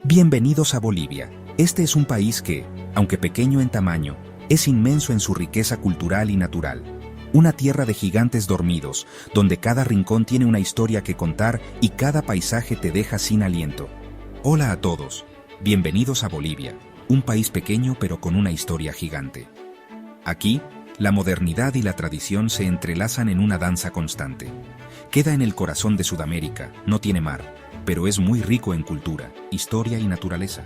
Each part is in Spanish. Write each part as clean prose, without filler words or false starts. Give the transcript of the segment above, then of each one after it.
Bienvenidos a Bolivia. Este es un país que, aunque pequeño en tamaño, es inmenso en su riqueza cultural y natural. Una tierra de gigantes dormidos, donde cada rincón tiene una historia que contar y cada paisaje te deja sin aliento. Hola a todos. Bienvenidos a Bolivia, un país pequeño pero con una historia gigante. Aquí, la modernidad y la tradición se entrelazan en una danza constante. Queda en el corazón de Sudamérica, no tiene mar, pero es muy rico en cultura, historia y naturaleza.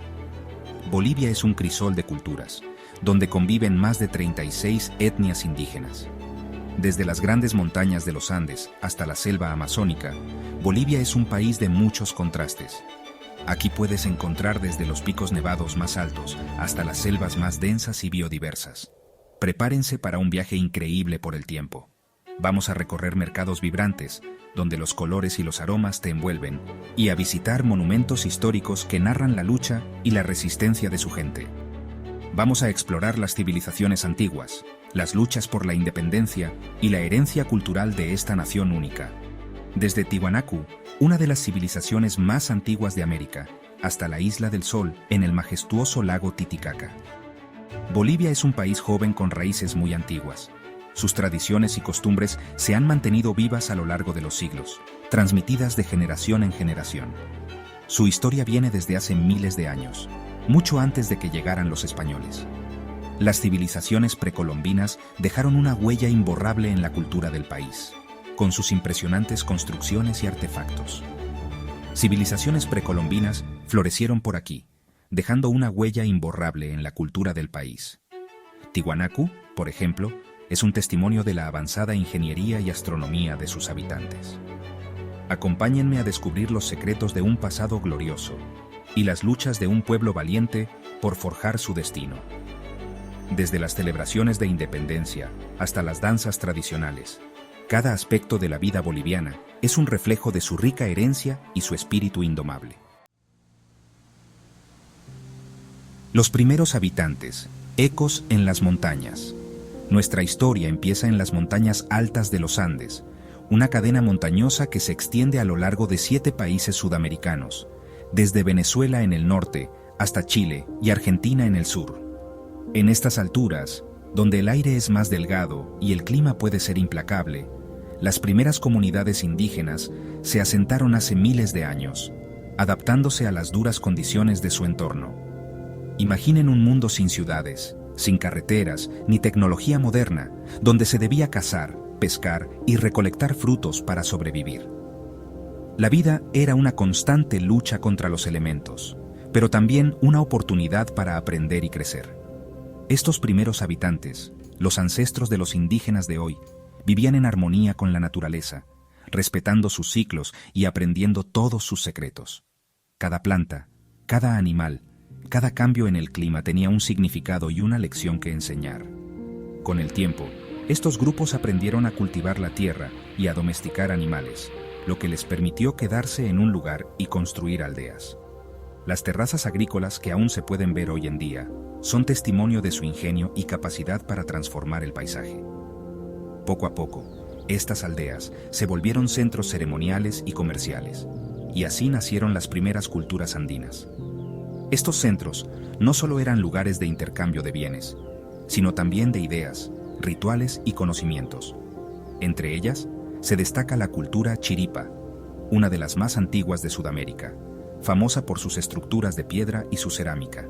Bolivia es un crisol de culturas, donde conviven más de 36 etnias indígenas. Desde las grandes montañas de los Andes hasta la selva amazónica, Bolivia es un país de muchos contrastes. Aquí puedes encontrar desde los picos nevados más altos hasta las selvas más densas y biodiversas. Prepárense para un viaje increíble por el tiempo. Vamos a recorrer mercados vibrantes, donde los colores y los aromas te envuelven, y a visitar monumentos históricos que narran la lucha y la resistencia de su gente. Vamos a explorar las civilizaciones antiguas, las luchas por la independencia y la herencia cultural de esta nación única. Desde Tiwanaku, una de las civilizaciones más antiguas de América, hasta la Isla del Sol en el majestuoso lago Titicaca. Bolivia es un país joven con raíces muy antiguas. Sus tradiciones y costumbres se han mantenido vivas a lo largo de los siglos, transmitidas de generación en generación. Su historia viene desde hace miles de años, mucho antes de que llegaran los españoles. Las civilizaciones precolombinas dejaron una huella imborrable en la cultura del país, con sus impresionantes construcciones y artefactos. Civilizaciones precolombinas florecieron por aquí, dejando una huella imborrable en la cultura del país. Tiwanaku, por ejemplo, es un testimonio de la avanzada ingeniería y astronomía de sus habitantes. Acompáñenme a descubrir los secretos de un pasado glorioso y las luchas de un pueblo valiente por forjar su destino. Desde las celebraciones de independencia hasta las danzas tradicionales, cada aspecto de la vida boliviana es un reflejo de su rica herencia y su espíritu indomable. Los primeros habitantes, ecos en las montañas. Nuestra historia empieza en las montañas altas de los Andes, una cadena montañosa que se extiende a lo largo de 7 países sudamericanos, desde Venezuela en el norte hasta Chile y Argentina en el sur. En estas alturas, donde el aire es más delgado y el clima puede ser implacable, las primeras comunidades indígenas se asentaron hace miles de años, adaptándose a las duras condiciones de su entorno. Imaginen un mundo sin ciudades, sin carreteras ni tecnología moderna, donde se debía cazar, pescar y recolectar frutos para sobrevivir. La vida era una constante lucha contra los elementos, pero también una oportunidad para aprender y crecer. Estos primeros habitantes, los ancestros de los indígenas de hoy, vivían en armonía con la naturaleza, respetando sus ciclos y aprendiendo todos sus secretos. Cada planta, cada animal, cada cambio en el clima tenía un significado y una lección que enseñar. Con el tiempo, estos grupos aprendieron a cultivar la tierra y a domesticar animales, lo que les permitió quedarse en un lugar y construir aldeas. Las terrazas agrícolas que aún se pueden ver hoy en día son testimonio de su ingenio y capacidad para transformar el paisaje. Poco a poco, estas aldeas se volvieron centros ceremoniales y comerciales, y así nacieron las primeras culturas andinas. Estos centros no solo eran lugares de intercambio de bienes, sino también de ideas, rituales y conocimientos. Entre ellas, se destaca la cultura chiripa, una de las más antiguas de Sudamérica, famosa por sus estructuras de piedra y su cerámica.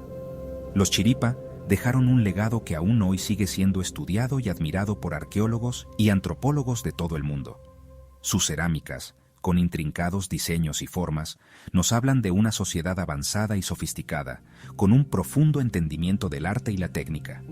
Los chiripa dejaron un legado que aún hoy sigue siendo estudiado y admirado por arqueólogos y antropólogos de todo el mundo. Sus cerámicas, con intrincados diseños y formas, nos hablan de una sociedad avanzada y sofisticada, con un profundo entendimiento del arte y la técnica.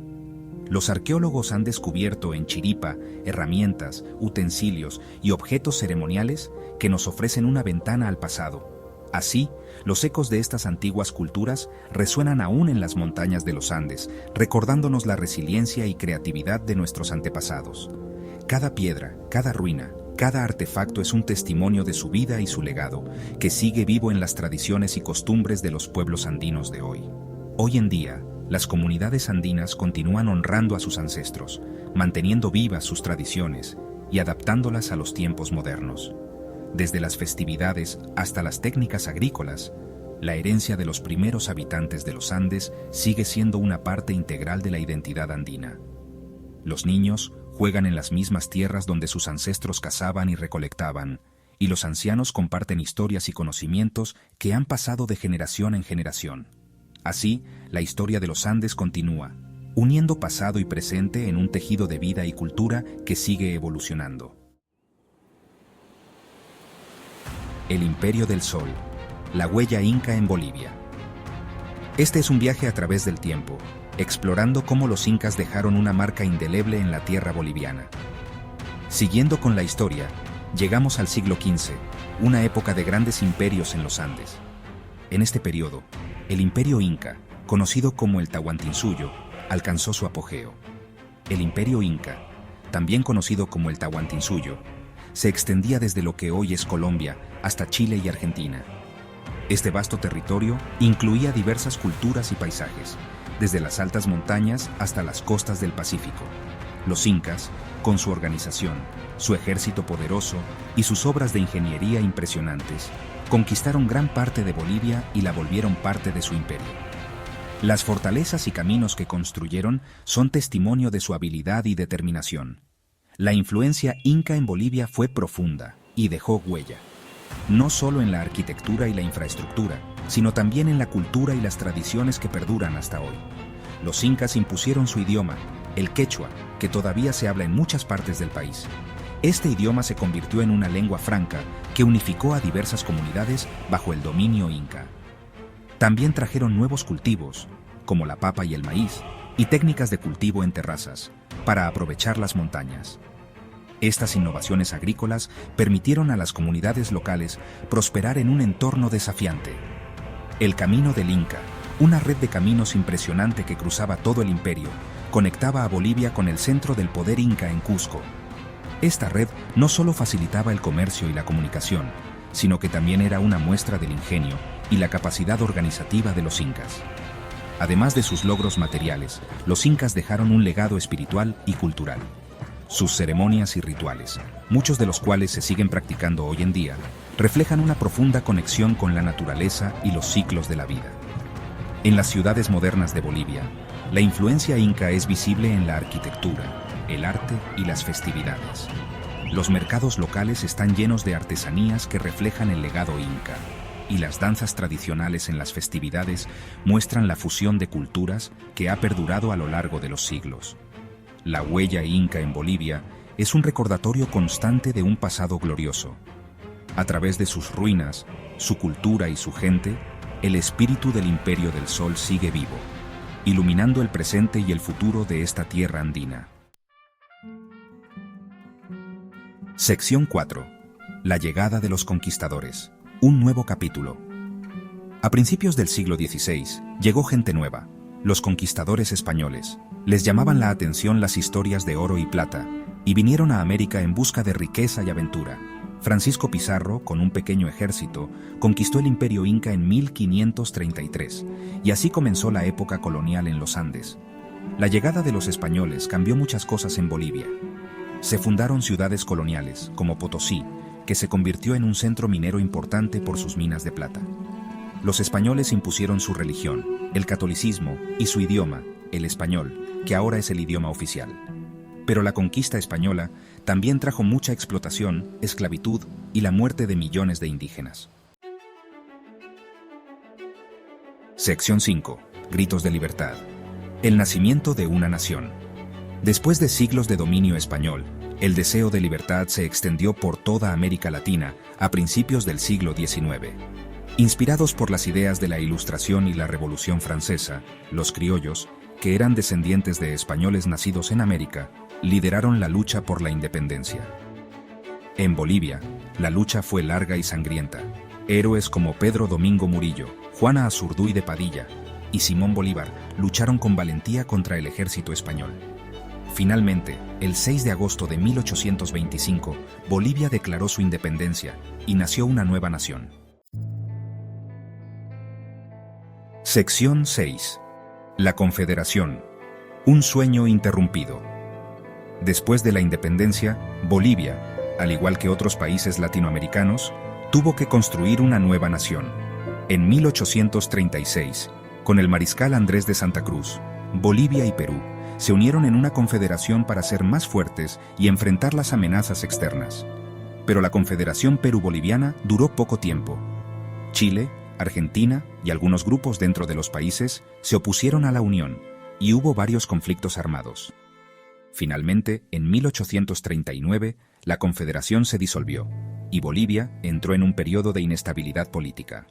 Los arqueólogos han descubierto en Chiripa herramientas, utensilios y objetos ceremoniales que nos ofrecen una ventana al pasado. Así, los ecos de estas antiguas culturas resuenan aún en las montañas de los Andes, recordándonos la resiliencia y creatividad de nuestros antepasados. Cada piedra, cada ruina, cada artefacto es un testimonio de su vida y su legado, que sigue vivo en las tradiciones y costumbres de los pueblos andinos de hoy. Hoy en día, las comunidades andinas continúan honrando a sus ancestros, manteniendo vivas sus tradiciones y adaptándolas a los tiempos modernos. Desde las festividades hasta las técnicas agrícolas, la herencia de los primeros habitantes de los Andes sigue siendo una parte integral de la identidad andina. Los niños juegan en las mismas tierras donde sus ancestros cazaban y recolectaban, y los ancianos comparten historias y conocimientos que han pasado de generación en generación. Así, la historia de los Andes continúa, uniendo pasado y presente en un tejido de vida y cultura que sigue evolucionando. El Imperio del Sol, la huella inca en Bolivia. Este es un viaje a través del tiempo, explorando cómo los incas dejaron una marca indeleble en la tierra boliviana. Siguiendo con la historia, llegamos al siglo XV, una época de grandes imperios en los Andes. En este periodo, el Imperio Inca, conocido como el Tahuantinsuyo, alcanzó su apogeo. El Imperio Inca, también conocido como el Tahuantinsuyo, se extendía desde lo que hoy es Colombia hasta Chile y Argentina. Este vasto territorio incluía diversas culturas y paisajes, desde las altas montañas hasta las costas del Pacífico. Los incas, con su organización, su ejército poderoso y sus obras de ingeniería impresionantes, conquistaron gran parte de Bolivia y la volvieron parte de su imperio. Las fortalezas y caminos que construyeron son testimonio de su habilidad y determinación. La influencia inca en Bolivia fue profunda y dejó huella, no solo en la arquitectura y la infraestructura, sino también en la cultura y las tradiciones que perduran hasta hoy. Los incas impusieron su idioma, el quechua, que todavía se habla en muchas partes del país. Este idioma se convirtió en una lengua franca que unificó a diversas comunidades bajo el dominio inca. También trajeron nuevos cultivos, como la papa y el maíz, y técnicas de cultivo en terrazas, para aprovechar las montañas. Estas innovaciones agrícolas permitieron a las comunidades locales prosperar en un entorno desafiante. El Camino del Inca, una red de caminos impresionante que cruzaba todo el imperio, conectaba a Bolivia con el centro del poder inca en Cusco. Esta red no solo facilitaba el comercio y la comunicación, sino que también era una muestra del ingenio y la capacidad organizativa de los incas. Además de sus logros materiales, los incas dejaron un legado espiritual y cultural. Sus ceremonias y rituales, muchos de los cuales se siguen practicando hoy en día, reflejan una profunda conexión con la naturaleza y los ciclos de la vida. En las ciudades modernas de Bolivia, la influencia inca es visible en la arquitectura, el arte y las festividades. Los mercados locales están llenos de artesanías que reflejan el legado inca, y las danzas tradicionales en las festividades muestran la fusión de culturas que ha perdurado a lo largo de los siglos. La huella inca en Bolivia es un recordatorio constante de un pasado glorioso. A través de sus ruinas, su cultura y su gente, el espíritu del Imperio del Sol sigue vivo, iluminando el presente y el futuro de esta tierra andina. Sección 4. La llegada de los conquistadores. Un nuevo capítulo. A principios del siglo XVI, llegó gente nueva, los conquistadores españoles. Les llamaban la atención las historias de oro y plata, y vinieron a América en busca de riqueza y aventura. Francisco Pizarro, con un pequeño ejército, conquistó el Imperio Inca en 1533, y así comenzó la época colonial en los Andes. La llegada de los españoles cambió muchas cosas en Bolivia. Se fundaron ciudades coloniales, como Potosí, que se convirtió en un centro minero importante por sus minas de plata. Los españoles impusieron su religión, el catolicismo, y su idioma, el español, que ahora es el idioma oficial. Pero la conquista española también trajo mucha explotación, esclavitud y la muerte de millones de indígenas. Sección 5. Gritos de libertad. El nacimiento de una nación. Después de siglos de dominio español, el deseo de libertad se extendió por toda América Latina a principios del siglo XIX. Inspirados por las ideas de la Ilustración y la Revolución Francesa, los criollos, que eran descendientes de españoles nacidos en América, lideraron la lucha por la independencia. En Bolivia, la lucha fue larga y sangrienta. Héroes como Pedro Domingo Murillo, Juana Azurduy de Padilla y Simón Bolívar lucharon con valentía contra el ejército español. Finalmente, el 6 de agosto de 1825, Bolivia declaró su independencia y nació una nueva nación. Sección 6. La Confederación. Un sueño interrumpido. Después de la independencia, Bolivia, al igual que otros países latinoamericanos, tuvo que construir una nueva nación. En 1836, con el mariscal Andrés de Santa Cruz, Bolivia y Perú se unieron en una confederación para ser más fuertes y enfrentar las amenazas externas. Pero la Confederación Perú-Boliviana duró poco tiempo. Chile, Argentina y algunos grupos dentro de los países se opusieron a la unión y hubo varios conflictos armados. Finalmente, en 1839, la Confederación se disolvió y Bolivia entró en un periodo de inestabilidad política.